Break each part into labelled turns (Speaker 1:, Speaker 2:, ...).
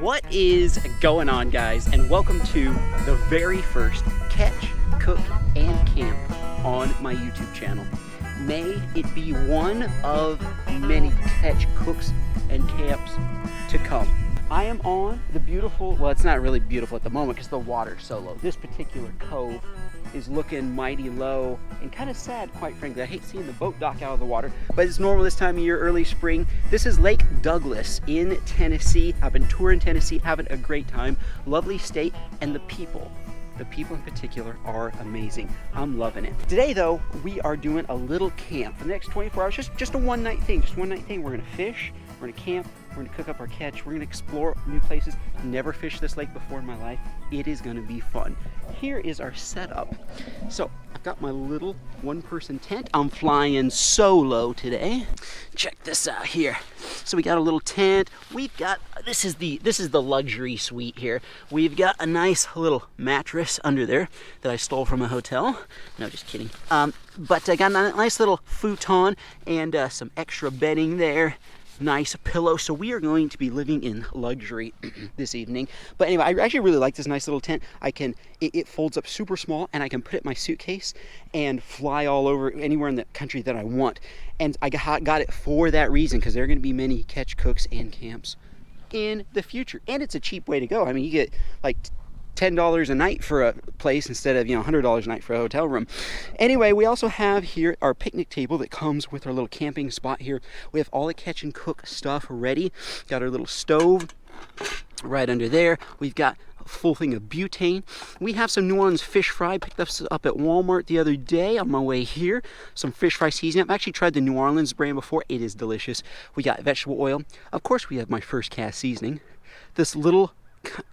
Speaker 1: What is going on, guys, and welcome to the very first catch, cook, and camp on my YouTube channel. May it be one of many catch, cooks, and camps to come. I am on the beautiful, well, it's not really beautiful at the moment because the water's so low. This particular cove is looking mighty low and kind of sad, quite frankly. I hate seeing the boat dock out of the water, but it's normal this time of year, early spring. This is Lake Douglas in Tennessee. I've been touring Tennessee, having a great time. Lovely state, and the people in particular are amazing. I'm loving it. Today though, we are doing a little camp for the next 24 hours, just a one-night thing, We're gonna fish, we're gonna camp, we're gonna cook up our catch, we're gonna explore new places. Never fished this lake before in my life. It is gonna be fun. Here is our setup. So I've got my little one-person tent. I'm flying solo today. Check this out here. So we got a little tent. We've got, this is the luxury suite here. We've got a nice little mattress under there that I stole from a hotel. No, just kidding. But I got a nice little futon and some extra bedding there. Nice pillow. So we are going to be living in luxury this evening. But anyway, I actually really like this nice little tent. It folds up super small, and I can put it in my suitcase and fly all over anywhere in the country that I want. And I got it for that reason, because there are going to be many catch, cooks, and camps in the future. And it's a cheap way to go. I mean, you get like $10 a night for a place instead of, $100 a night for a hotel room. Anyway, we also have here our picnic table that comes with our little camping spot here. We have all the catch and cook stuff ready. Got our little stove right under there. We've got a full thing of butane. We have some New Orleans fish fry. Picked this up at Walmart the other day on my way here. Some fish fry seasoning. I've actually tried the New Orleans brand before. It is delicious. We got vegetable oil. Of course, we have my first cast seasoning. This little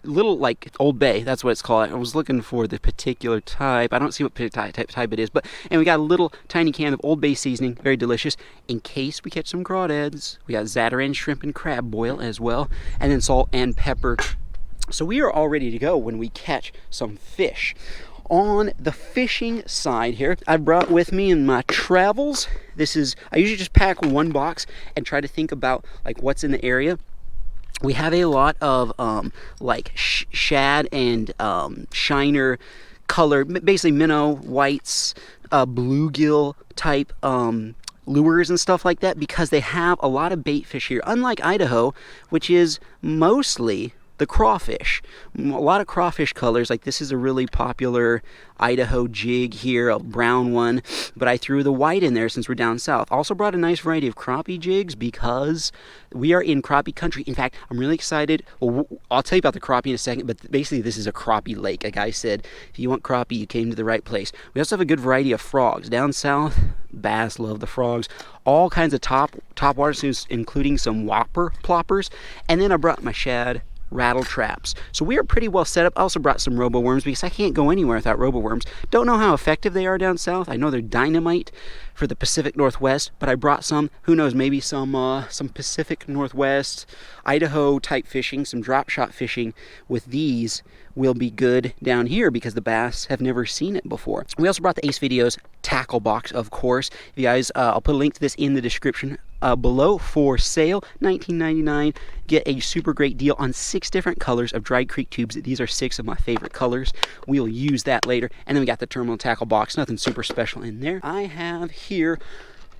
Speaker 1: like Old Bay, that's what it's called. I was looking for the particular type. I don't see what type it is, and we got a little tiny can of Old Bay seasoning, very delicious, in case we catch some crawdads. We got Zatarain shrimp and crab boil as well, and then salt and pepper. So we are all ready to go when we catch some fish. On the fishing side here, I brought with me in my travels, I usually just pack one box and try to think about like what's in the area. We have a lot of like shad and shiner color, basically minnow, whites, bluegill type lures and stuff like that, because they have a lot of bait fish here, unlike Idaho, which is mostly the crawfish. A lot of crawfish colors. Like this is a really popular Idaho jig here, a brown one, but I threw the white in there since we're down south. Also brought a nice variety of crappie jigs because we are in crappie country. In fact, I'm really excited. Well, I'll tell you about the crappie in a second, but basically this is a crappie lake. A guy said, if you want crappie, you came to the right place. We also have a good variety of frogs. Down south, bass love the frogs. All kinds of top water swims, including some whopper ploppers. And then I brought my shad rattle traps. So we are pretty well set up. I also brought some robo worms because I can't go anywhere without robo worms. Don't know how effective they are down south. I know they're dynamite for the Pacific Northwest, but I brought some. Who knows, maybe some Pacific Northwest, Idaho type fishing, some drop shot fishing with these will be good down here because the bass have never seen it before. We also brought the Ace Videos tackle box, of course. If you guys, I'll put a link to this in the description below. For sale, $19.99. Get a super great deal on 6 different colors of Dry Creek tubes. These are 6 of my favorite colors. We'll use that later. And then we got the terminal tackle box. Nothing super special in there. I have here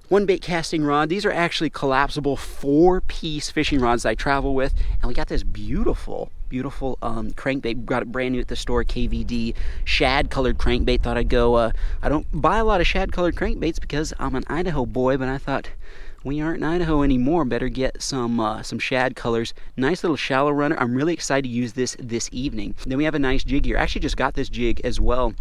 Speaker 1: one bait casting rod. These are actually collapsible 4-piece fishing rods that I travel with. And we got this beautiful crankbait. Got it brand new at the store, KVD. Shad colored crankbait. Thought I'd go, I don't buy a lot of shad colored crankbaits because I'm an Idaho boy, but I thought, we aren't in Idaho anymore. Better get some shad colors. Nice little shallow runner. I'm really excited to use this evening. Then we have a nice jig here. I actually just got this jig as well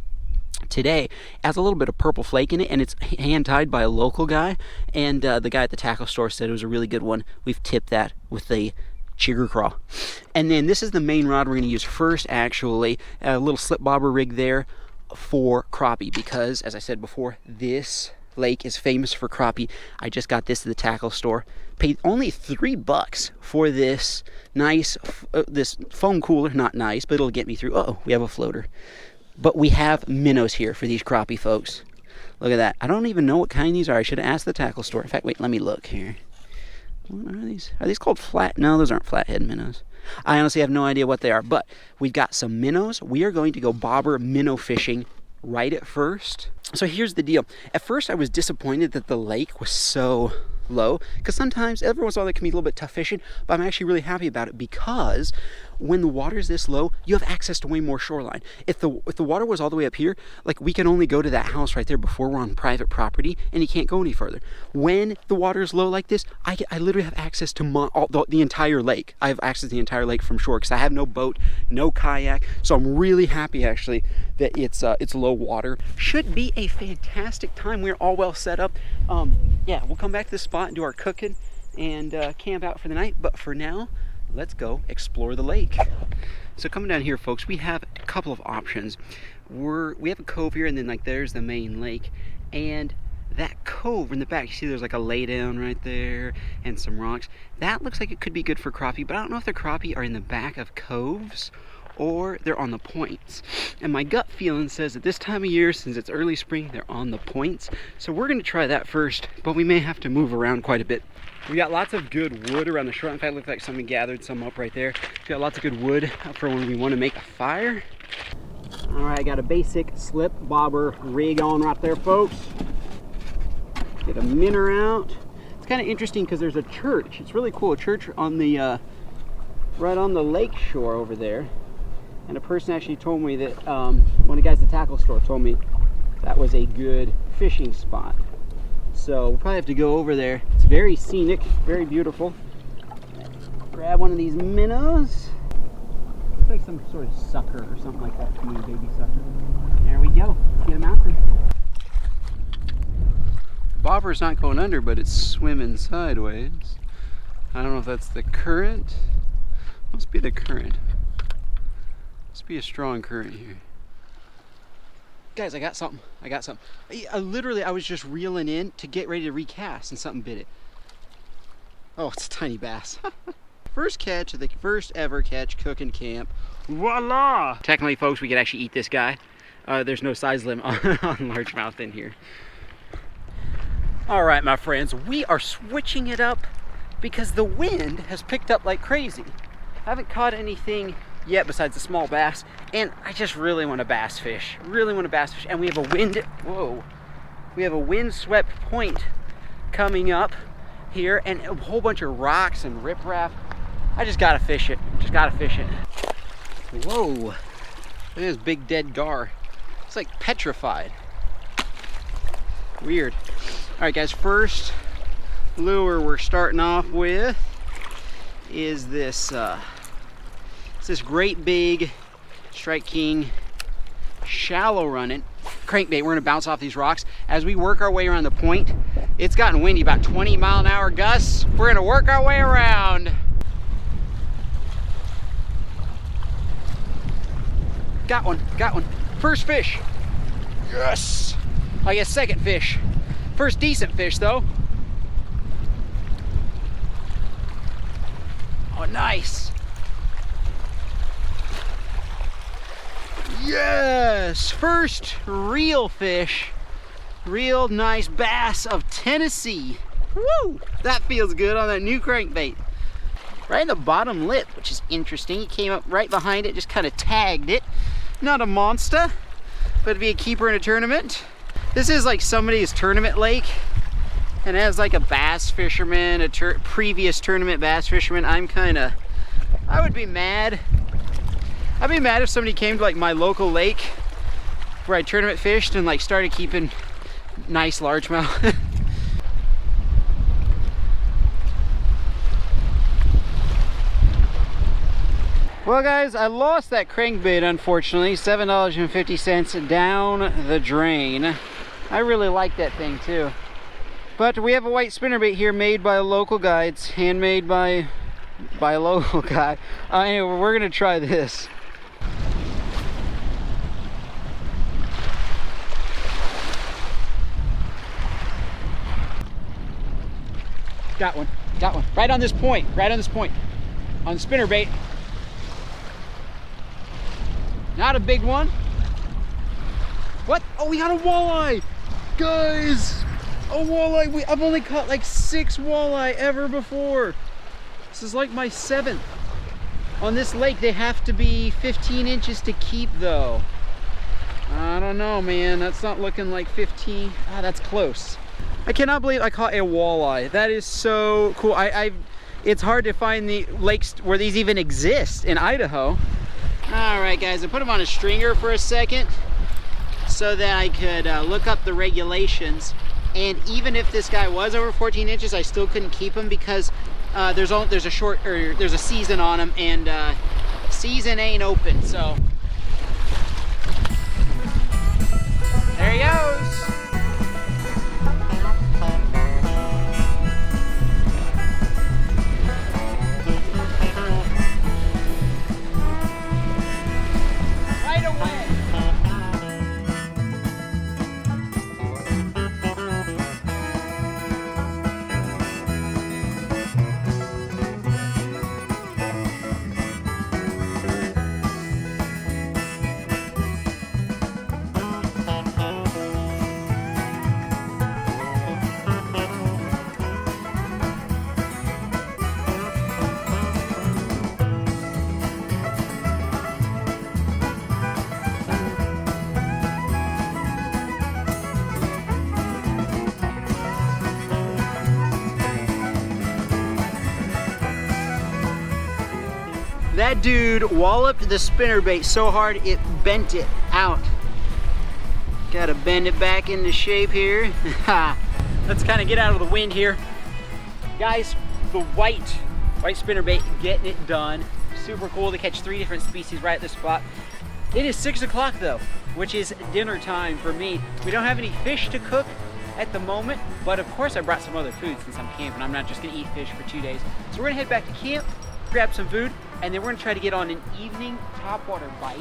Speaker 1: today. It has a little bit of purple flake in it, and it's hand tied by a local guy, and the guy at the tackle store said it was a really good one. We've tipped that with the chigger craw. And then this is the main rod we're going to use first, actually. A little slip bobber rig there for crappie, because as I said before, this lake is famous for crappie. I just got this at the tackle store. Paid only $3 for this nice this foam cooler. Not nice, but it'll get me through. Uh-oh, we have a floater. But we have minnows here for these crappie, folks. Look at that. I don't even know what kind these are. I should have asked the tackle store. In fact, wait, let me look here. What are these? Are these called flat? No, those aren't flathead minnows. I honestly have no idea what they are, but we've got some minnows. We are going to go bobber minnow fishing right at first. So here's the deal. At first I was disappointed that the lake was so low, because sometimes every once in a while it can be a little bit tough fishing, but I'm actually really happy about it because when the water's this low, you have access to way more shoreline. If the water was all the way up here, like we can only go to that house right there before we're on private property, and you can't go any further. When the water is low like this, I literally have access to the entire lake. I have access to the entire lake from shore because I have no boat, no kayak, so I'm really happy actually that it's low water. Should be a fantastic time. We're all well set up. Yeah, we'll come back to this spot and do our cooking and camp out for the night, but for now let's go explore the lake. So coming down here, folks, we have a couple of options. We have a cove here, and then like there's the main lake, and that cove in the back, you see there's like a lay down right there and some rocks. That looks like it could be good for crappie, but I don't know if the crappie are in the back of coves or they're on the points. And my gut feeling says that this time of year, since it's early spring, they're on the points. So we're gonna try that first, but we may have to move around quite a bit. We got lots of good wood around the shore. In fact, it looks like somebody gathered some up right there. We got lots of good wood for when we want to make a fire. All right, got a basic slip bobber rig on right there, folks. Get a minnow out. It's kind of interesting because there's a church. It's really cool. A church on the right on the lake shore over there. And a person actually told me that one of the guys at the tackle store told me that was a good fishing spot. So we'll probably have to go over there. It's very scenic, very beautiful. Grab one of these minnows. Looks like some sort of sucker or something like that to me, a baby sucker. There we go. Let's get him out there. The bobber's not going under, but it's swimming sideways. I don't know if that's the current. Must be the current. Must be a strong current here. Guys, I got something. I was just reeling in to get ready to recast and something bit it. Oh, it's a tiny bass. First catch of the first ever catch cooking camp. Voila! Technically, folks, we could actually eat this guy. There's no size limit on largemouth in here. All right, my friends, we are switching it up because the wind has picked up like crazy. I haven't caught anything yet besides the small bass, and I just really want to bass fish. And we have a wind-swept point coming up here, and a whole bunch of rocks and riprap. I just gotta fish it. Whoa! Look at this big dead gar. It's like petrified. Weird. All right, guys. First lure we're starting off with is this. This great big Strike King shallow running crankbait. We're gonna bounce off these rocks as we work our way around the point. It's gotten windy, about 20-mile-an-hour gusts. We're gonna work our way around. Got one. First fish. Yes. I guess second fish. First decent fish though. Oh, nice. Yes, first real fish, real nice bass of Tennessee. Woo! That feels good on that new crankbait. Right in the bottom lip, which is interesting. He came up right behind it, just kind of tagged it. Not a monster, but it'd be a keeper in a tournament. This is like somebody's tournament lake, and as like a bass fisherman, a previous tournament bass fisherman, I would be mad. I'd be mad if somebody came to like my local lake where I tournament fished and like started keeping nice largemouth. Well guys, I lost that crankbait unfortunately, $7.50 down the drain. I really like that thing too. But we have a white spinnerbait here made by a local guy. It's handmade by a local guy. Anyway, we're gonna try this. Got one. Right on this point, on the spinnerbait. Not a big one. What? Oh, we got a walleye! Guys! A walleye! I've only caught like 6 walleye ever before. This is like my 7th. On this lake, they have to be 15 inches to keep though. I don't know, man. That's not looking like 15. Ah, that's close. I cannot believe I caught a walleye. That is so cool. It's hard to find the lakes where these even exist in Idaho. All right, guys, I put them on a stringer for a second so that I could look up the regulations. And even if this guy was over 14 inches, I still couldn't keep him because there's a season on him, and season ain't open. So there he goes. Right away. That dude walloped the spinnerbait so hard it bent it out. Gotta bend it back into shape here. Let's kind of get out of the wind here. Guys, the white spinnerbait getting it done. Super cool to catch 3 different species right at this spot. It is 6 o'clock though, which is dinner time for me. We don't have any fish to cook at the moment, but of course I brought some other food since I'm camping. I'm not just gonna eat fish for 2 days. So we're gonna head back to camp, grab some food, and then we're gonna try to get on an evening topwater bite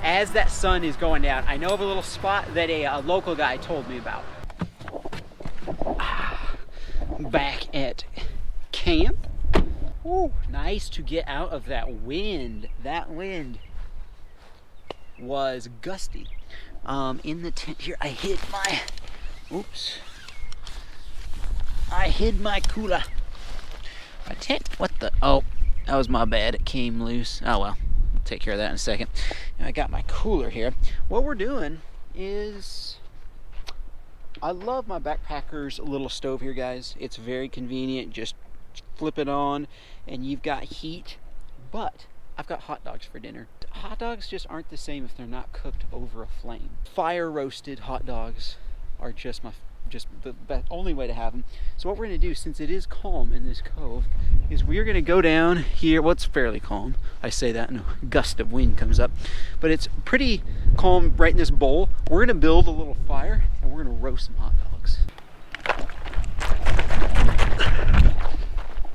Speaker 1: as that sun is going down. I know of a little spot that a local guy told me about. Back at camp. Ooh, nice to get out of that wind. That wind was gusty. In the tent here, I hid my cooler. My tent, what the, oh, that was my bad, it came loose. Oh well, I'll take care of that in a second. And I got my cooler here. What we're doing is, I love my backpacker's little stove here, guys. It's very convenient, just flip it on and you've got heat, but I've got hot dogs for dinner. Hot dogs just aren't the same if they're not cooked over a flame. Fire roasted hot dogs are just the only way to have them. So what we're gonna do, since it is calm in this cove, is we're gonna go down here. Well, it's fairly calm. I say that and a gust of wind comes up, but it's pretty calm right in this bowl. We're gonna build a little fire and we're gonna roast some hot dogs.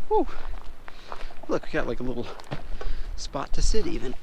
Speaker 1: Whew. Look, we got like a little spot to sit even.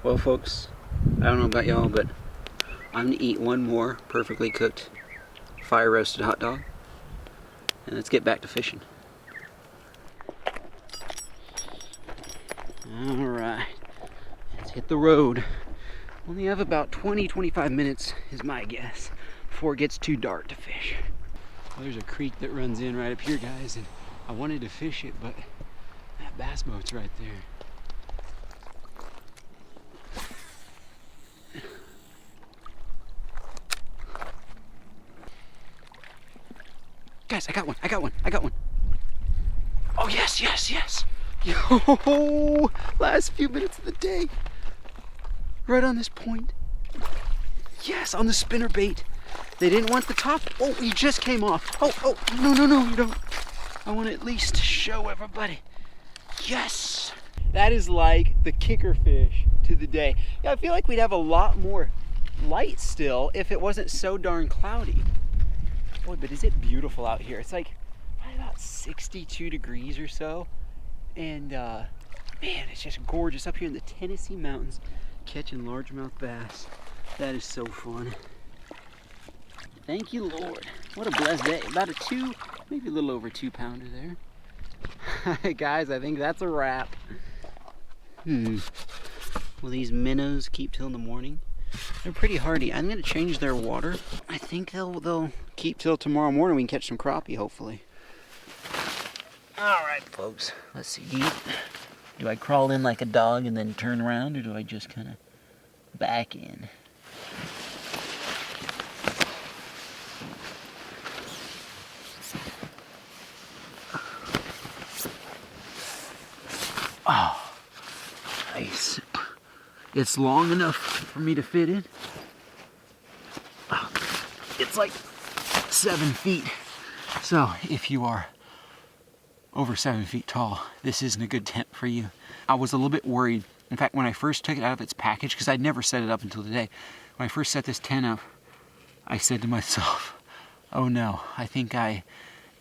Speaker 1: Well, folks, I don't know about y'all, but I'm gonna eat one more perfectly cooked fire roasted hot dog, and let's get back to fishing. All right, let's hit the road. Only have about 20-25 minutes is my guess before it gets too dark to fish. Well, there's a creek that runs in right up here, guys, and I wanted to fish it, but that bass boat's right there. Guys, I got one. Oh, yes. Yo, last few minutes of the day. Right on this point. Yes, on the spinner bait. They didn't want the top. Oh, he just came off. Oh, no, you don't. I want to at least show everybody. Yes. That is like the kicker fish to the day. Yeah, I feel like we'd have a lot more light still if it wasn't so darn cloudy. Boy, but is it beautiful out here. It's like probably about 62 degrees or so. And man, it's just gorgeous up here in the Tennessee mountains, catching largemouth bass. That is so fun. Thank you, Lord. What a blessed day. About a 2, maybe a little over 2 pounder there. Guys, I think that's a wrap. Will these minnows keep till in the morning? They're pretty hardy. I'm gonna change their water. I think they'll keep till tomorrow morning. We can catch some crappie, hopefully. All right, folks. Let's see. Do I crawl in like a dog and then turn around, or do I just kind of back in? Oh, nice. It's long enough for me to fit in. It's like 7 feet. So if you are over 7 feet tall, this isn't a good tent for you. I was a little bit worried. In fact, when I first took it out of its package, because I'd never set it up until today, when I first set this tent up, I said to myself, oh no, I think I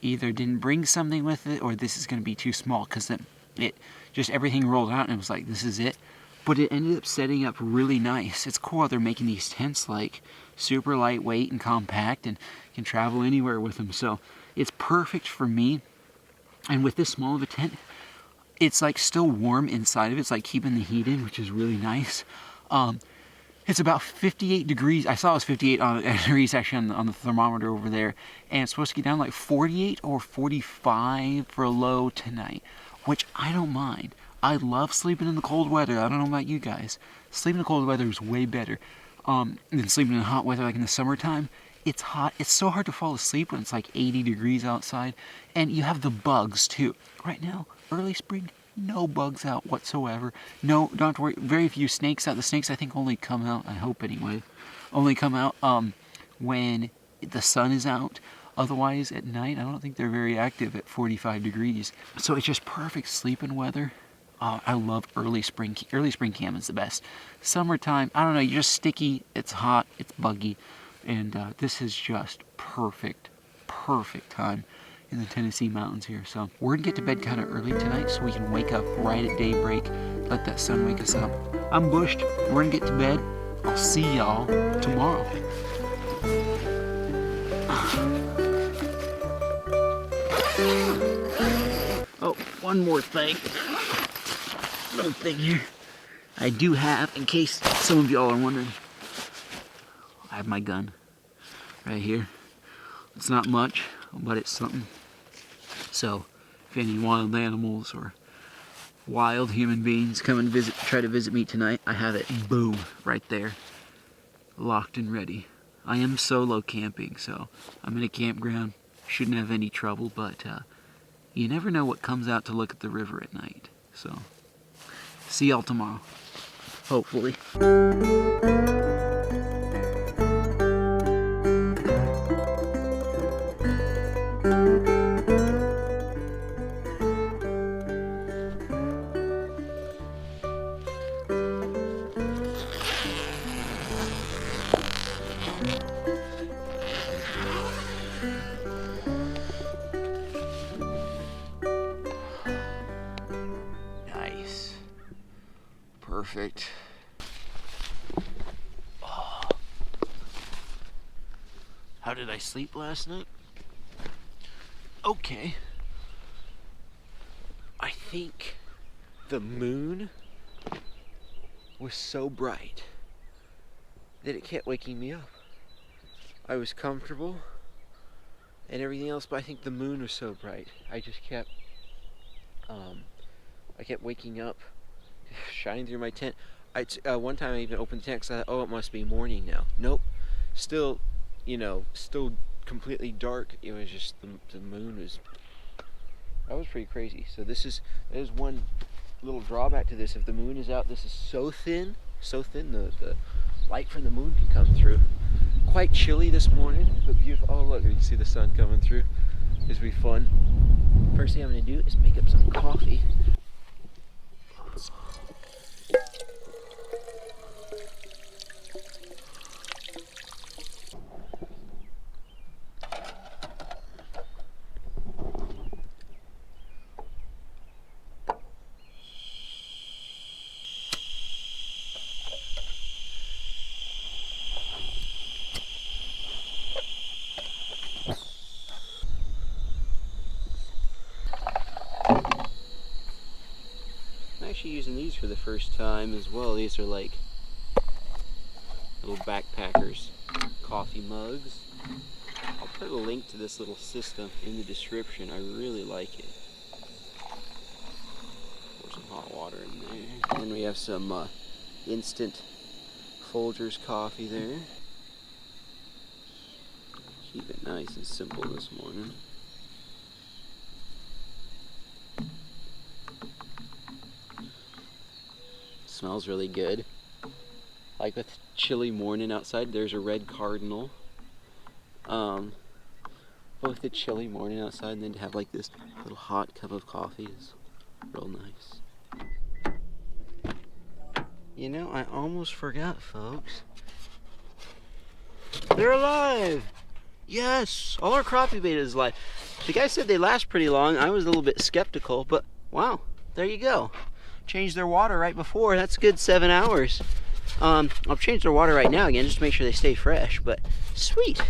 Speaker 1: either didn't bring something with it, or this is going to be too small, because it just everything rolled out and it was like, this is it. But it ended up setting up really nice. It's cool how they're making these tents like super lightweight and compact and can travel anywhere with them. So it's perfect for me. And with this small of a tent, it's like still warm inside of it. It's like keeping the heat in, which is really nice. It's about 58 degrees. I saw it was 58 degrees actually on the thermometer over there. And it's supposed to get down like 48 or 45 for a low tonight, which I don't mind. I love sleeping in the cold weather. I don't know about you guys. Sleeping in the cold weather is way better than sleeping in hot weather like in the summertime. It's hot. It's so hard to fall asleep when it's like 80 degrees outside. And you have the bugs too. Right now, early spring, no bugs out whatsoever. No, don't have to worry. Very few snakes out. The snakes I think only come out, I hope anyway, only come out when the sun is out. Otherwise, at night, I don't think they're very active at 45 degrees. So it's just perfect sleeping weather. I love early spring. Early spring camp is the best. Summertime, I don't know, you're just sticky, it's hot, it's buggy, and this is just perfect time in the Tennessee mountains here. So we're gonna get to bed kind of early tonight so we can wake up right at daybreak, let that sun wake us up. I'm bushed, we're gonna get to bed. I'll see y'all tomorrow. Oh, one more thing. Little thing here. I do have, in case some of y'all are wondering, I have my gun right here. It's not much, but it's something. So, if any wild animals or wild human beings come and try to visit me tonight, I have it, boom, right there, locked and ready. I am solo camping, so I'm in a campground. Shouldn't have any trouble, but you never know what comes out to look at the river at night. So, see y'all tomorrow, hopefully. Nice.
Speaker 2: perfect. Oh. How did I sleep last night? Okay. I think the moon was so bright that it kept waking me up. I was comfortable and everything else, but I think the moon was so bright. I just kept, I kept waking up, shining through my tent. One time I even opened the tent because I thought, oh, it must be morning now. Nope, still, still completely dark. It was just the moon was. That was pretty crazy. So there's one little drawback to this. If the moon is out, this is so thin, the light from the moon can come through. Quite chilly this morning, but beautiful. Oh look, you can see the sun coming through. This will be fun. First thing I'm gonna do is make up some coffee. Using these for the first time as well. These are like little backpackers coffee mugs. I'll put a link to this little system in the description. I really like it. Pour some hot water in there. And then we have some instant Folgers coffee there. Keep it nice and simple this morning. Smells really good. Like with chilly morning outside, there's a red cardinal. But with the chilly morning outside, and then to have like this little hot cup of coffee is real nice. You know, I almost forgot, folks. They're alive! Yes! All our crappie beta is alive. The guy said they last pretty long. I was a little bit skeptical, but wow, there you go. Changed their water right before. That's a good 7 hours. I'll change their water right now again just to make sure they stay fresh, but sweet.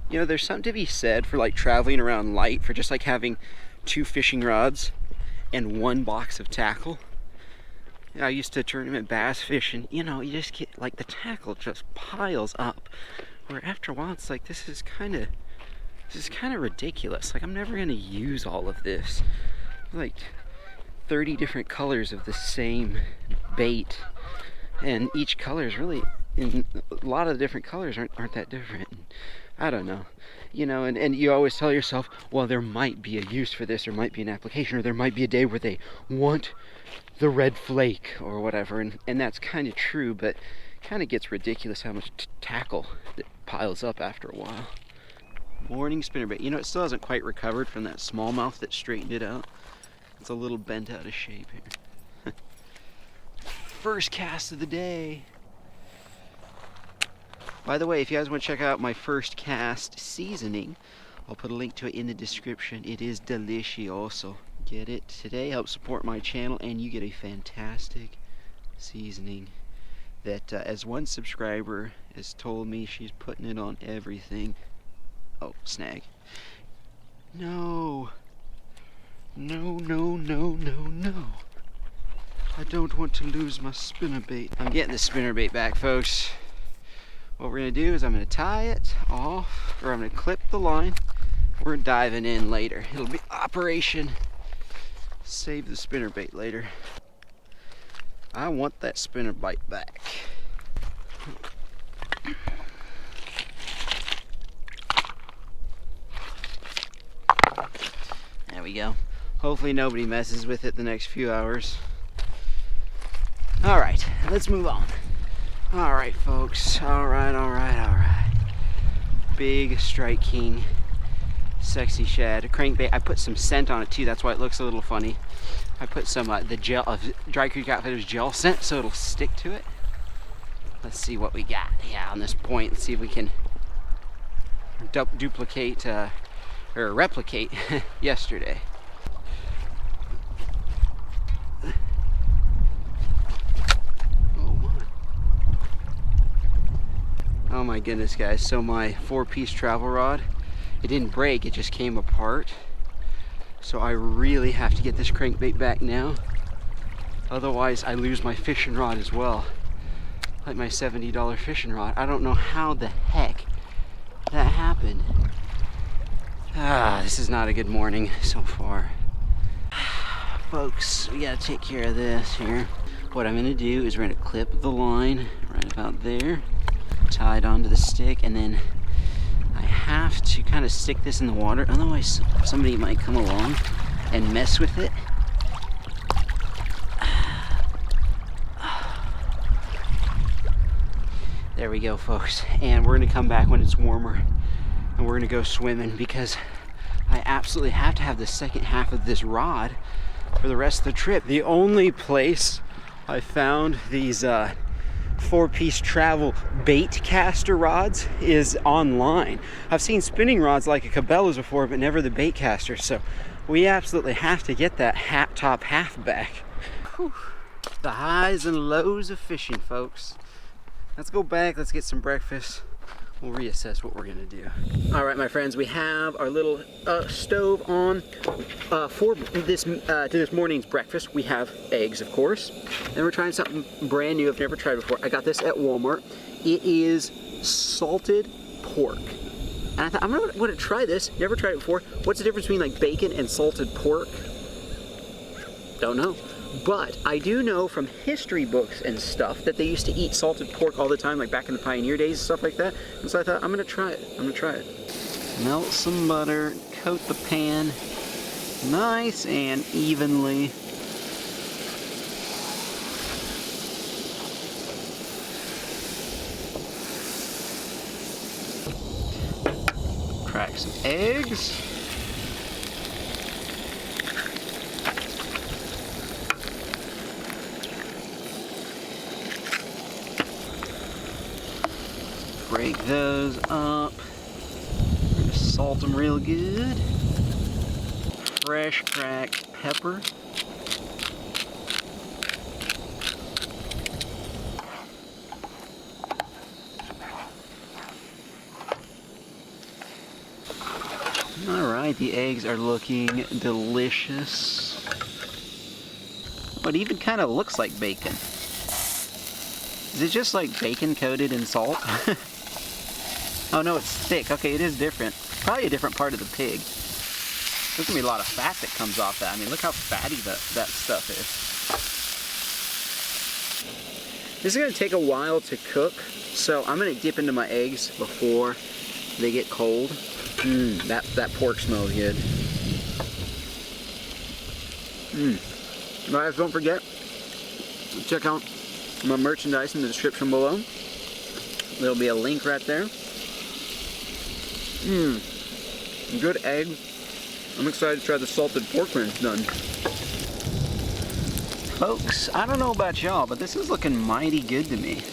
Speaker 2: You know, there's something to be said for like traveling around light, for just like having 2 fishing rods and 1 box of tackle. I used to tournament bass fishing, you just get like the tackle just piles up, where after a while it's like, this is kind of ridiculous. Like, I'm never gonna use all of this. Like 30 different colors of the same bait, and each color is really, in a lot of the different colors aren't that different. I don't know, and you always tell yourself, well, there might be a use for this, there might be an application, or there might be a day where they want the red flake or whatever, and that's kind of true, but kind of gets ridiculous how much tackle that piles up after a while. Morning spinnerbait. It still hasn't quite recovered from that smallmouth that straightened it out. It's a little bent out of shape here. First cast of the day. By the way, if you guys want to check out my first cast seasoning, I'll put a link to it in the description. It is delicioso. Get it today. Help support my channel, and you get a fantastic seasoning that, as one subscriber has told me, she's putting it on everything. Oh, snag. No. No, no, no, no, no. I don't want to lose my spinnerbait. I'm getting the spinnerbait back, folks. What we're gonna do is I'm gonna tie it off, or I'm gonna clip the line. We're diving in later. It'll be Operation Save the Spinnerbait later. I want that spinnerbait back. There we go. Hopefully nobody messes with it the next few hours. Alright, let's move on. Alright, folks. Alright. Big Strike King Sexy Shad. A crankbait. I put some scent on it too, that's why it looks a little funny. I put some the gel of Dry Creek Outfitters gel scent so it'll stick to it. Let's see what we got. Yeah, on this point, let's see if we can duplicate or replicate yesterday. Oh my goodness, guys. So my 4-piece travel rod, it didn't break, it just came apart. So I really have to get this crankbait back now. Otherwise I lose my fishing rod as well. Like my $70 fishing rod. I don't know how the heck that happened. This is not a good morning so far. Folks, we gotta take care of this here. What I'm gonna do is we're gonna clip the line right about there, tie it onto the stick, and then I have to kind of stick this in the water, otherwise somebody might come along and mess with it. There we go, folks. And we're gonna come back when it's warmer and we're gonna go swimming because I absolutely have to have the second half of this rod for the rest of the trip. The only place I found these 4-piece travel bait caster rods is online. I've seen spinning rods like a Cabela's before, but never the bait caster. So we absolutely have to get that top half back. Whew. The highs and lows of fishing, folks. Let's go back, let's get some breakfast. We'll reassess what we're gonna do. All right, my friends, we have our little stove on for this morning's breakfast. We have eggs, of course, and we're trying something brand new I've never tried before. I got this at Walmart. It is salted pork. And I thought, I'm gonna try this. Never tried it before. What's the difference between like bacon and salted pork? Don't know. But I do know from history books and stuff that they used to eat salted pork all the time, like back in the pioneer days and stuff like that. And so I thought, I'm gonna try it. Melt some butter, coat the pan nice and evenly. Crack some eggs. Break those up. We're gonna salt them real good. Fresh cracked pepper. All right, the eggs are looking delicious. Oh, it even kind of looks like bacon. Is it just like bacon coated in salt? Oh no, it's thick. Okay, it is different. Probably a different part of the pig. There's gonna be a lot of fat that comes off that. I mean, look how fatty that stuff is. This is gonna take a while to cook, so I'm gonna dip into my eggs before they get cold. That pork smells good. Guys, don't forget, check out my merchandise in the description below. There'll be a link right there. Good egg. I'm excited to try the salted pork when it's done. Folks, I don't know about y'all, but this is looking mighty good to me.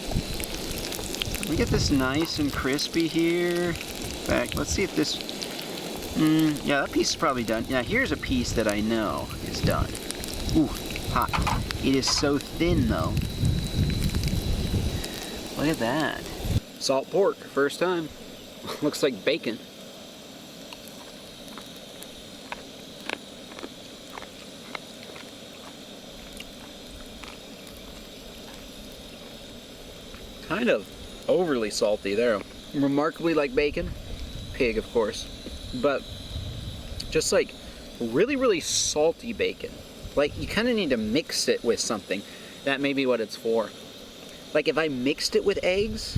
Speaker 2: Let me get this nice and crispy here. In fact, let's see if this... yeah, that piece is probably done. Now, here's a piece that I know is done. Ooh, hot. It is so thin, though. Look at that. Salt pork, first time. Looks like bacon. Kind of overly salty there. Remarkably like bacon. Pig, of course. But just like really, really salty bacon. Like you kind of need to mix it with something. That may be what it's for. Like if I mixed it with eggs,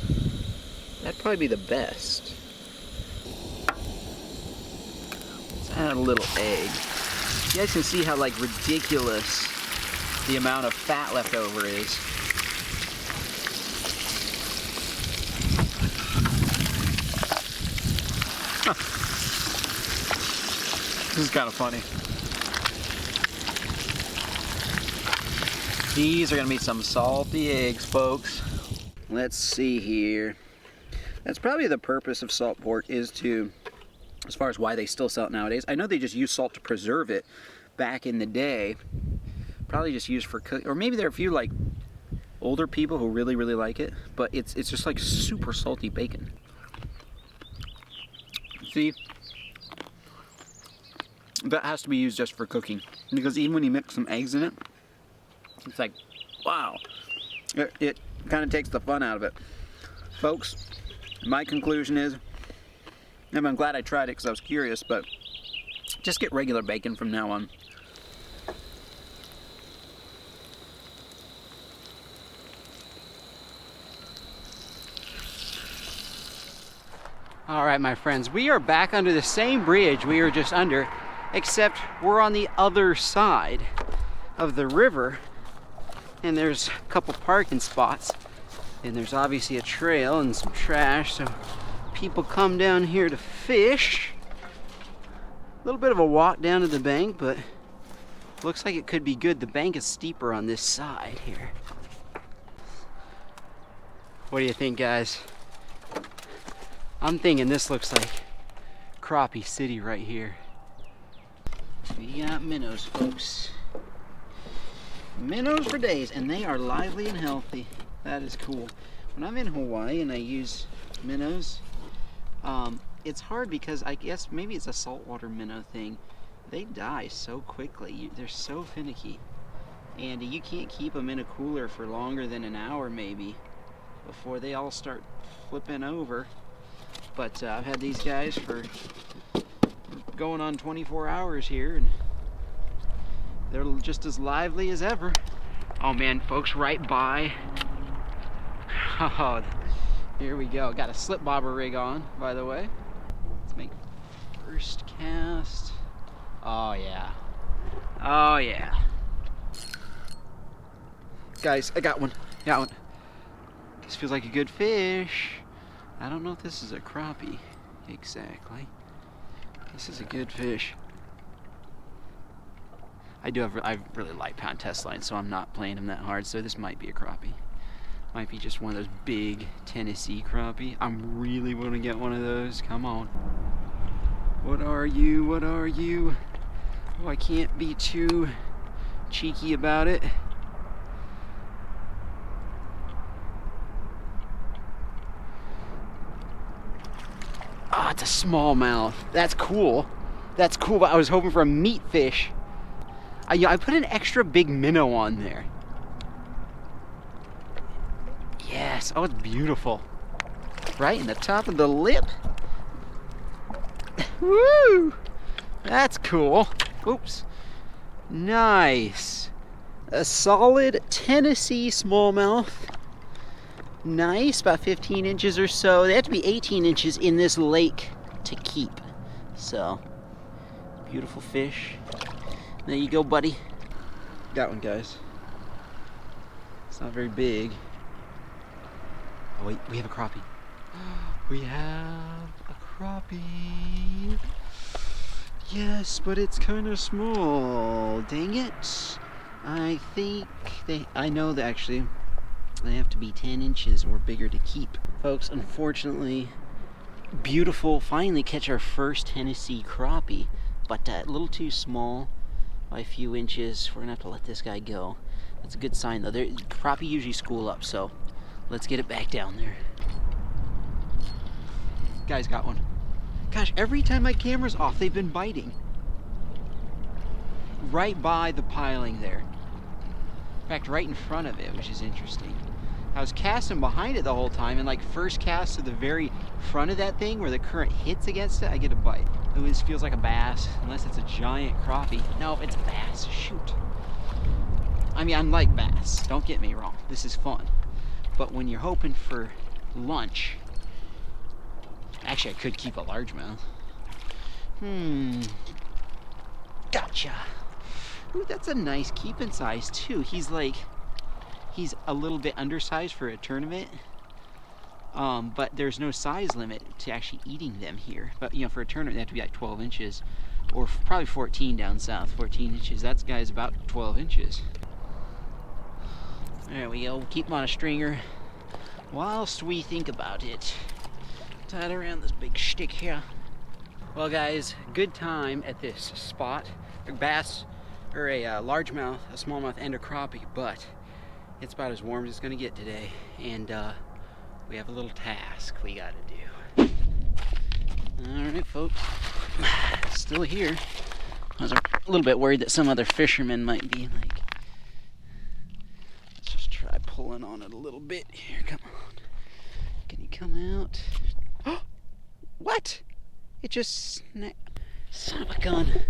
Speaker 2: that'd probably be the best. Let's add a little egg. You guys can see how like ridiculous the amount of fat left over is. Huh. This is kind of funny. These are gonna be some salty eggs, folks. Let's see here. That's probably the purpose of salt pork, is to, as far as why they still sell it nowadays. I know they just use salt to preserve it back in the day. Probably just used for cooking, or maybe there are a few like
Speaker 1: older people who really, really like it, but it's just like super salty bacon. See, that has to be used just for cooking, because even when you mix some eggs in it, it's like, wow, it kind of takes the fun out of it. Folks, my conclusion is, and I'm glad I tried it because I was curious, but just get regular bacon from now on. All right, my friends, we are back under the same bridge we were just under, except we're on the other side of the river, and there's a couple parking spots, and there's obviously a trail and some trash, so people come down here to fish. A little bit of a walk down to the bank, but looks like it could be good. The bank is steeper on this side here. What do you think, guys? I'm thinking this looks like Crappie City right here. We got minnows, folks. Minnows for days, and they are lively and healthy. That is cool. When I'm in Hawaii and I use minnows, it's hard because I guess maybe it's a saltwater minnow thing. They die so quickly. They're so finicky. And you can't keep them in a cooler for longer than an hour maybe before they all start flipping over. But I've had these guys for going on 24 hours here, and they're just as lively as ever. Oh man, folks, right by. Oh, here we go. Got a slip bobber rig on, by the way. Let's make first cast. Oh yeah. Oh yeah. Guys, I got one. Got one. This feels like a good fish. I don't know if this is a crappie exactly. This is a good fish. I really light pound test lines, so I'm not playing them that hard, so this might be a crappie. Might be just one of those big Tennessee crappie. I'm really want to get one of those. Come on. What are you? What are you? Oh, I can't be too cheeky about it. Ah, it's a smallmouth. That's cool. That's cool, but I was hoping for a meat fish. I put an extra big minnow on there. Yes. Oh, it's beautiful. Right in the top of the lip. Woo! That's cool. Oops. Nice. A solid Tennessee smallmouth. Nice, about 15 inches or so. They have to be 18 inches in this lake to keep. So, beautiful fish. There you go, buddy. Got one, guys. It's not very big. Oh wait, we have a crappie. We have a crappie. Yes, but it's kind of small. Dang it. I think I know that actually they have to be 10 inches or bigger to keep. Folks, unfortunately, beautiful, finally catch our first Tennessee crappie, but a little too small by a few inches. We're gonna have to let this guy go. That's a good sign though. Crappie usually school up, so let's get it back down there. Guy's got one. Gosh, every time my camera's off, they've been biting. Right by the piling there. In fact, right in front of it, which is interesting. I was casting behind it the whole time, and like first cast to the very front of that thing where the current hits against it, I get a bite. It always feels like a bass, unless it's a giant crappie. No, it's a bass. Shoot. I mean, I like bass. Don't get me wrong. This is fun. But when you're hoping for lunch, actually, I could keep a largemouth. Gotcha. Ooh, that's a nice keeping size too. He's a little bit undersized for a tournament. But there's no size limit to actually eating them here. But you know, for a tournament, they have to be like 12 inches, or probably 14 down south. 14 inches. That guy's about 12 inches. There we go. We'll keep him on a stringer whilst we think about it. Tied around this big stick here. Well, guys, good time at this spot. A bass, or a largemouth, a smallmouth, and a crappie, but It's about as warm as it's gonna get today, and we have a little task we gotta do. All right, folks, still here. I was a little bit worried that some other fishermen might be like, let's just try pulling on it a little bit here. Come on, can you come out? Oh, what? It just snapped. Son of a gun.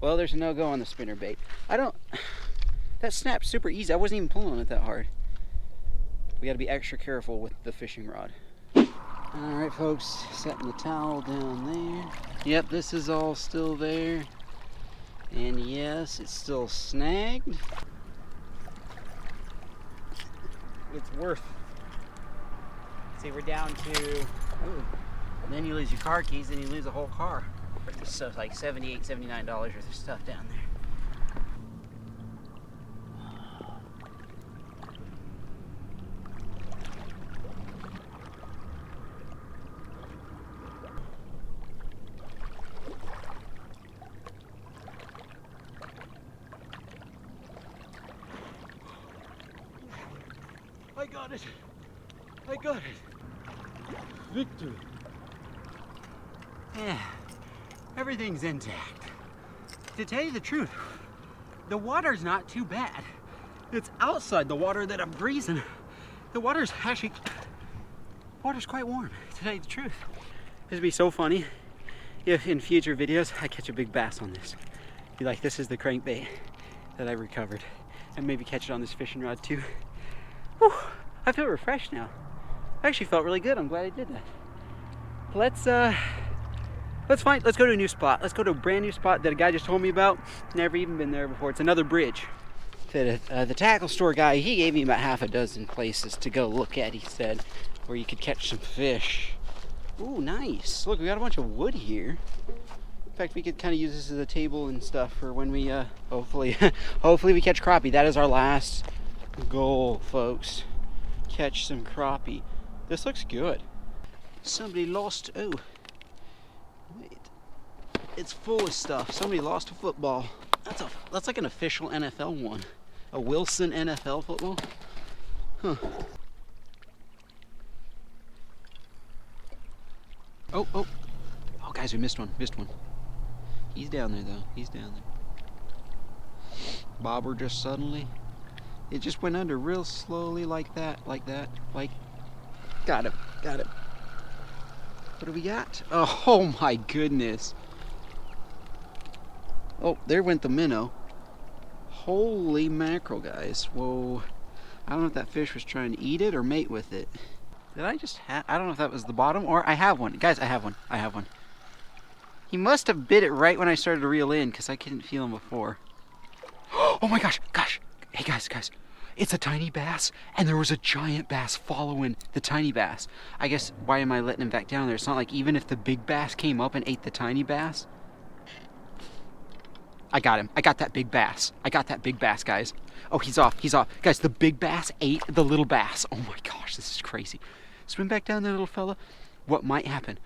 Speaker 1: Well, there's a no-go on the spinner bait. That snapped super easy. I wasn't even pulling on it that hard. We gotta be extra careful with the fishing rod. All right, folks, setting the towel down there. Yep, this is all still there. And yes, it's still snagged. It's worth. See, we're down to, ooh, then you lose your car keys and you lose a whole car. This stuff's like $78, $79 worth of stuff down there. I got it! I got it! Victory! Yeah, everything's intact. To tell you the truth, the water's not too bad. It's outside the water that I'm breezing. The water's quite warm, to tell you the truth. This would be so funny if in future videos I catch a big bass on this. Be like, this is the crankbait that I recovered. And maybe catch it on this fishing rod too. Whew, I feel refreshed now. I actually felt really good. I'm glad I did that. Let's go to a new spot. Let's go to a brand new spot that a guy just told me about. Never even been there before. It's another bridge. The tackle store guy, he gave me about half a dozen places to go look at, he said, where you could catch some fish. Ooh, nice. Look, we got a bunch of wood here. In fact, we could kind of use this as a table and stuff for when we, hopefully we catch crappie. That is our last goal, folks. Catch some crappie. This looks good. Somebody lost, oh, wait. It's full of stuff. Somebody lost a football. That's like an official NFL one. A Wilson NFL football? Huh. Oh, guys, we missed one. He's down there, though. He's down there. Bobber just suddenly. It just went under real slowly like that. Got it. What do we got? Oh my goodness. Oh, there went the minnow. Holy mackerel, guys. Whoa. I don't know if that fish was trying to eat it or mate with it. Did I just have, I don't know if that was the bottom or I have one. Guys, I have one. He must have bit it right when I started to reel in because I couldn't feel him before. Oh my gosh. Hey guys. It's a tiny bass, and there was a giant bass following the tiny bass. I guess, why am I letting him back down there? It's not like even if the big bass came up and ate the tiny bass. I got him. I got that big bass, guys. Oh, he's off. Guys, the big bass ate the little bass. Oh my gosh, this is crazy. Swim back down there, little fella. What might happen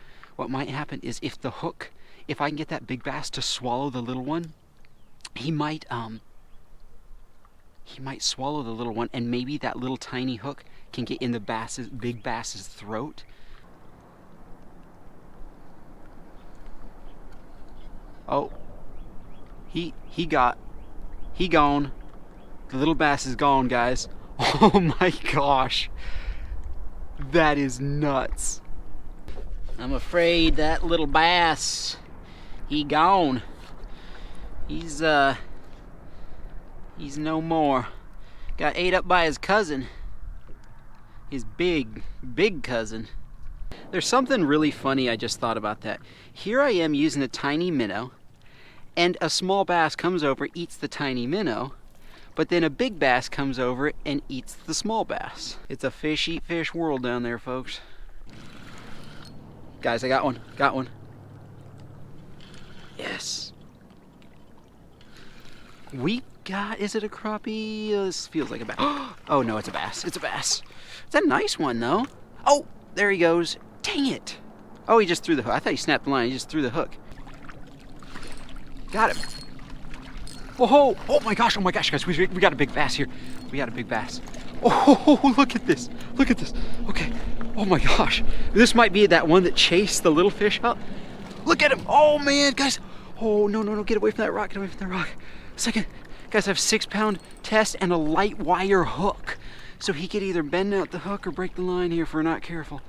Speaker 1: is if I can get that big bass to swallow the little one, he might swallow the little one, and maybe that little tiny hook can get in the big bass's throat. Oh, he gone. The little bass is gone, guys. Oh my gosh, that is nuts. I'm afraid that little bass, he gone. He's no more. Got ate up by his cousin. His big cousin. There's something really funny I just thought about that. Here I am using a tiny minnow, and a small bass comes over, eats the tiny minnow, but then a big bass comes over and eats the small bass. It's a fish eat fish world down there, folks. Guys, I got one. Yes. We got, is it a crappie? This feels like a bass. Oh no, it's a bass. It's a nice one though. Oh, there he goes. Dang it. Oh, he just threw the hook. I thought he snapped the line. He just threw the hook. Got him. Whoa, oh my gosh, guys. We got a big bass here. We got a big bass. Oh, look at this. Look at this. Okay. Oh my gosh. This might be that one that chased the little fish up. Look at him. Oh man, guys. Oh, no, no, no. Get away from that rock. Get away from that rock. Second. Guys, I have 6-pound test and a light wire hook. So he could either bend out the hook or break the line here if we're not careful.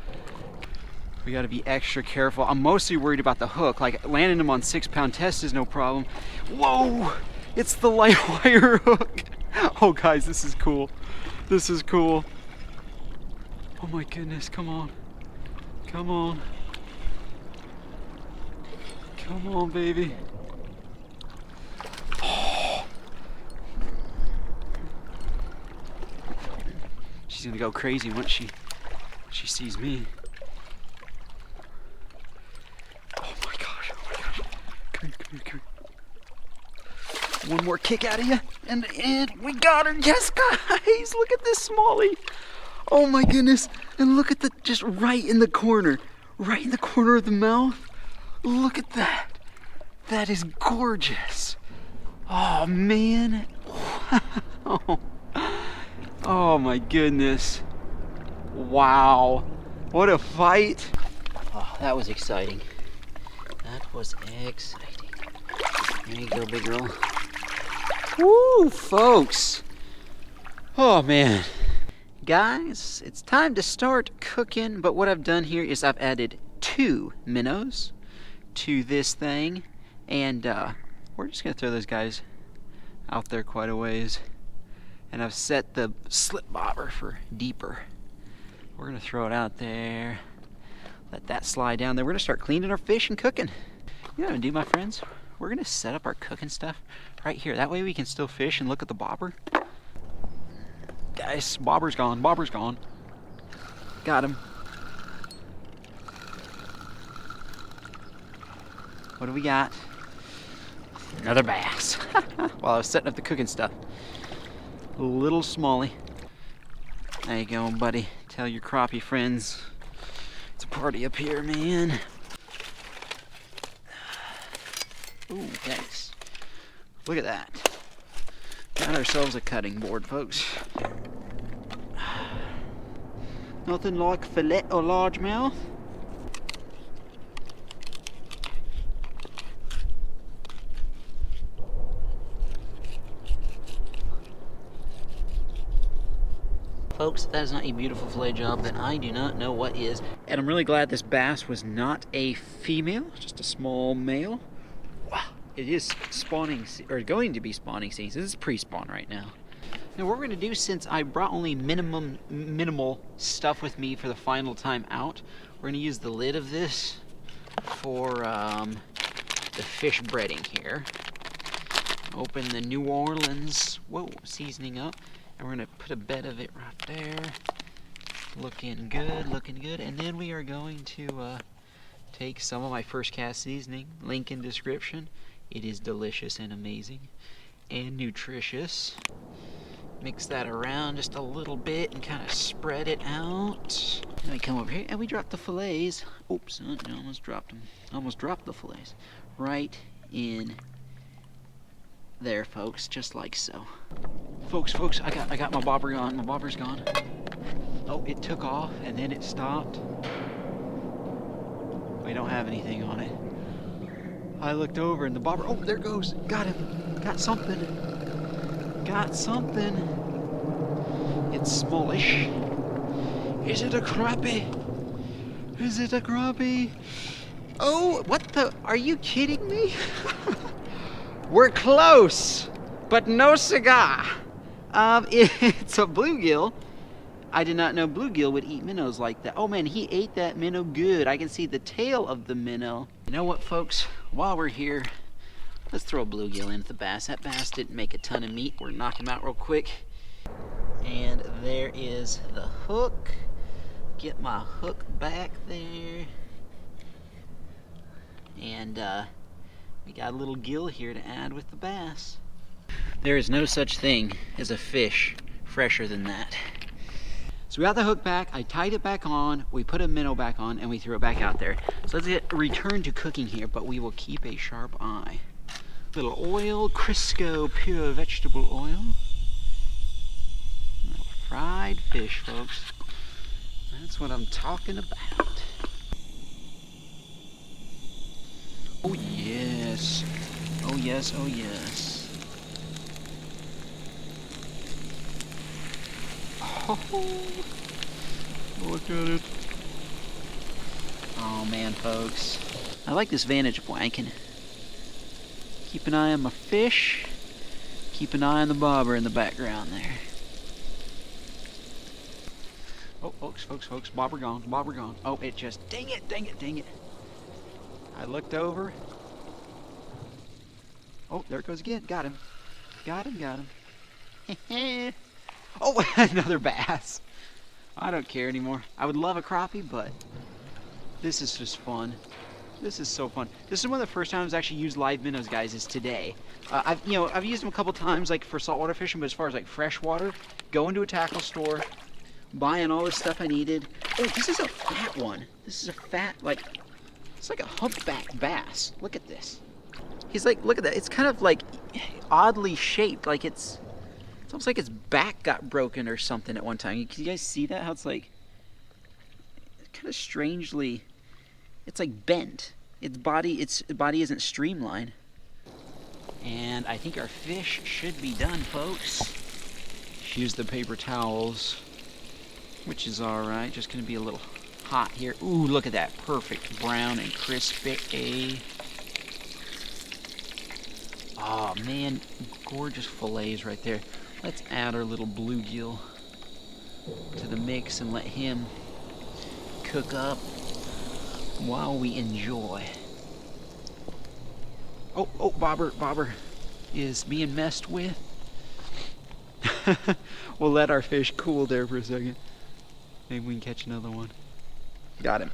Speaker 1: We gotta be extra careful. I'm mostly worried about the hook. Like landing him on 6-pound test is no problem. Whoa, it's the light wire hook. Oh guys, this is cool. This is cool. Oh my goodness, come on. Come on. Come on, baby. Oh. She's gonna go crazy once she sees me. Oh my gosh, oh my gosh. Come here, come here, come here. One more kick out of you, and we got her. Yes, guys, look at this smallie. Oh my goodness, and look at the, just right in the corner of the mouth. Look at that. That is gorgeous. Oh man. Wow. Oh my goodness. Wow. What a fight. Oh, that was exciting. That was exciting. There you go, big girl. Woo, folks. Oh man. Guys, it's time to start cooking, but what I've done here is I've added 2 minnows to this thing, and we're just gonna throw those guys out there quite a ways. And I've set the slip bobber for deeper. We're gonna throw it out there, let that slide down there. We're gonna start cleaning our fish and cooking. You know what I'm gonna do, my friends? We're gonna set up our cooking stuff right here. That way we can still fish and look at the bobber. Guys, bobber's gone, bobber's gone. Got him. What do we got? Another bass. While I was setting up the cooking stuff. A little smallie. There you go, buddy. Tell your crappie friends it's a party up here, man. Ooh, thanks. Look at that. Got ourselves a cutting board, folks. Nothing like fillet or largemouth. Folks, that is not a beautiful fillet job, then I do not know what is. And I'm really glad this bass was not a female, just a small male. Wow, it is spawning, or going to be spawning season. This is pre-spawn right now. Now what we're gonna do, since I brought only minimal stuff with me for the final time out, we're gonna use the lid of this for the fish breading here. Open the New Orleans, seasoning up. And we're gonna put a bed of it right there. Looking good, looking good. And then we are going to take some of my first cast seasoning, link in description. It is delicious and amazing and nutritious. Mix that around just a little bit and kind of spread it out. Then we come over here and we drop the fillets. Oops, I almost dropped them. Almost dropped the fillets. Right in there, folks, just like so. Folks, I got my bobber on. My bobber's gone. Oh, it took off and then it stopped. We don't have anything on it. I looked over and the bobber, oh, there it goes. Got him. Got something. Got something. It's smallish. Is it a crappie? Is it a crappie? Oh, what the? Are you kidding me? We're close, but no cigar. It's a bluegill. I did not know bluegill would eat minnows like that. Oh man, he ate that minnow good. I can see the tail of the minnow. You know what, folks? While we're here, let's throw a bluegill into the bass. That bass didn't make a ton of meat. We're gonna knock him out real quick. And there is the hook. Get my hook back there. And we got a little gill here to add with the bass. There is no such thing as a fish fresher than that. So we got the hook back, I tied it back on, we put a minnow back on, and we threw it back out there. So let's return to cooking here, but we will keep a sharp eye. Little oil, Crisco pure vegetable oil.
Speaker 2: Fried fish, folks. That's what I'm talking about. Oh yes. Oh yes, oh yes. Oh, look at it. Oh man, folks. I like this vantage point. I can keep an eye on my fish, keep an eye on the bobber in the background there. Oh, folks, bobber gone. Oh, it just, dang it. I looked over. Oh, there it goes again. Got him. Oh, another bass. I don't care anymore. I would love a crappie, but this is just fun. This is so fun. This is one of the first times I actually used live minnows, guys, is today. I've used them a couple times, like for saltwater fishing, but as far as like freshwater, going to a tackle store, buying all the stuff I needed. Oh, this is a fat one. This is a fat, like, it's like a humpback bass. Look at this. He's like, look at that. It's kind of like oddly shaped, like it's almost like its back got broken or something at one time. Can you guys see that? How it's like, kind of strangely, it's like bent. Its body isn't streamlined. And I think our fish should be done, folks. Use the paper towels, which is all right. Just gonna be a little hot here. Ooh, look at that, perfect brown and crispy. Oh man, gorgeous fillets right there. Let's add our little bluegill to the mix and let him cook up while we enjoy. Oh, bobber is being messed with. We'll let our fish cool there for a second. Maybe we can catch another one. Got him.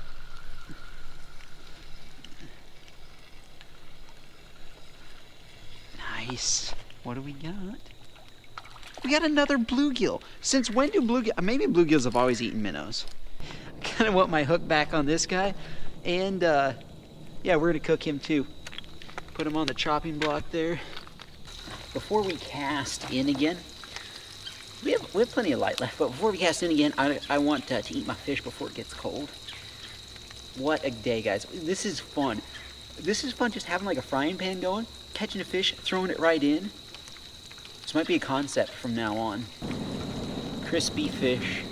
Speaker 2: Nice. What do we got? We got another bluegill. Since when do bluegill? Maybe bluegills have always eaten minnows. I kind of want my hook back on this guy, and yeah, we're gonna cook him too. Put him on the chopping block there. Before we cast in again, we have plenty of light left, but before we cast in again, I want to eat my fish before it gets cold. What a day, guys. This is fun. This is fun, just having like a frying pan going, catching a fish, throwing it right in. This might be a concept from now on. Crispy fish.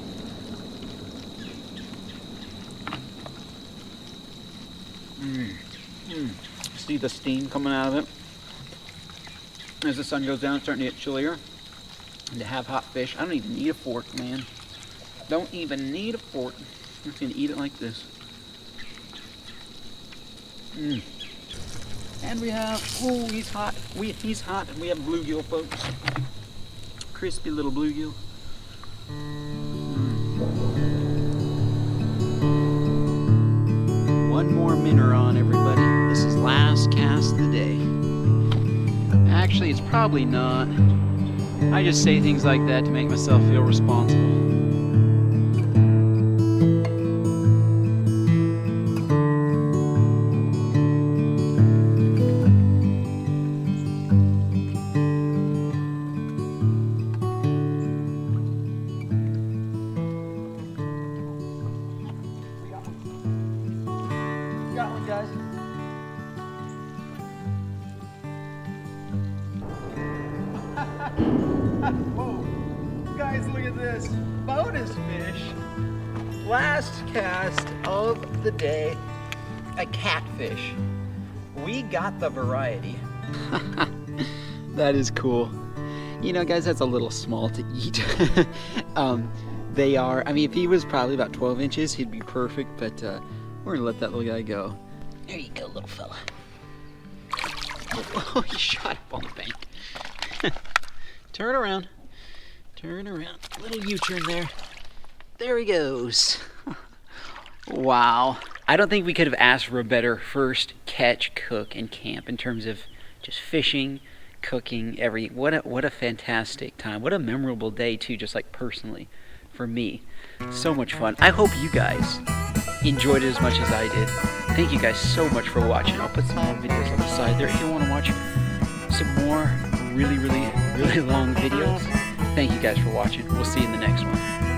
Speaker 2: See the steam coming out of it. As the sun goes down, it's starting to get chillier. And to have hot fish, I don't even need a fork, man. Don't even need a fork. I'm just gonna eat it like this. And we have, oh, he's hot. He's hot, and we have bluegill, folks. Crispy little bluegill. One more minnow on, everybody. This is last cast of the day. Actually, it's probably not. I just say things like that to make myself feel responsible. Got one, guys. Whoa, guys, look at this. Bonus fish. Last cast of the day. A catfish. We got the variety. That is cool. You know, guys, that's a little small to eat. They are, I mean, if he was probably about 12 inches, he'd be perfect, but we're gonna let that little guy go. There you go, little fella. Oh, he shot up on the bank. Turn around. Turn around. Little U-turn there. There he goes. Wow. I don't think we could have asked for a better first catch, cook, and camp in terms of just fishing, cooking, everything. What a fantastic time. What a memorable day, too, just like personally for me. So much fun. I hope you guys enjoyed it as much as I did. Thank you guys so much for watching. I'll put some more videos on the side there if you want to watch some more really long videos.
Speaker 1: Thank you guys for watching. We'll see you in the next one.